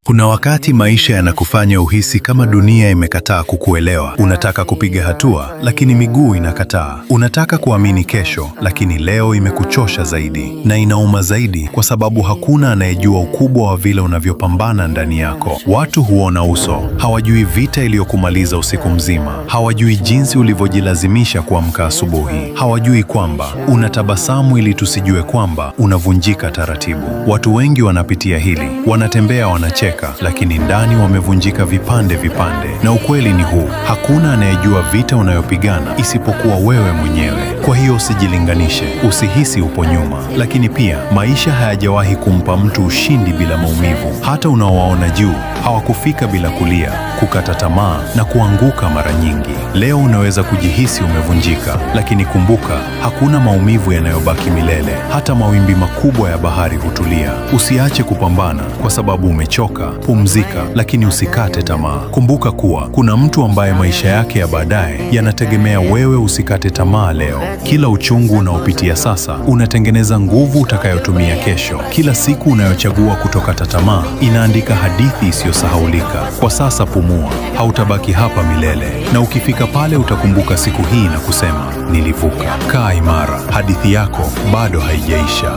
Kuna wakati maisha yanakufanya uhisi kama dunia imekataa kukuelewa. Unataka kupiga hatua, lakini miguu inakataa. Unataka kuamini kesho, lakini leo imekuchosha zaidi. Na inauma zaidi kwa sababu hakuna anayejua ukubwa wa vile unavyopambana ndani yako. Watu huona uso, hawajui vita iliyokumaliza usiku mzima. Hawajui jinsi ulivyojilazimisha kuamka asubuhi. Hawajui kwamba unatabasamu ili tusijue kwamba unavunjika taratibu. Watu wengi wanapitia hili, wanatembea wanacheka, lakini ndani wamevunjika vipande vipande. Na ukweli ni huu, hakuna anayejua vita unayopigana isipokuwa wewe mwenyewe. Kwa hiyo usijilinganishe, usihisi upo nyuma. Lakini pia, maisha hayajawahi kumpa mtu ushindi bila maumivu. Hata unaowaona juu, hawakufika bila kulia, kukata tamaa na kuanguka mara nyingi. Leo unaweza kujihisi umevunjika, lakini kumbuka, hakuna maumivu yanayobaki milele. Hata mawimbi makubwa ya bahari hutulia. Usiache kupambana kwa sababu umechoka. Pumzika, lakini usikate tamaa. Kumbuka kuwa kuna mtu ambaye maisha yake ya baadaye yanategemea wewe usikate tamaa leo. Kila uchungu unaopitia sasa unatengeneza nguvu utakayotumia kesho. Kila siku unayochagua kutokata tamaa inaandika hadithi isiyosahaulika. Kwa sasa pumua, hautabaki hapa milele. Na ukifika pale utakumbuka siku hii na kusema, nilivuka. Kaa imara, hadithi yako bado haijaisha.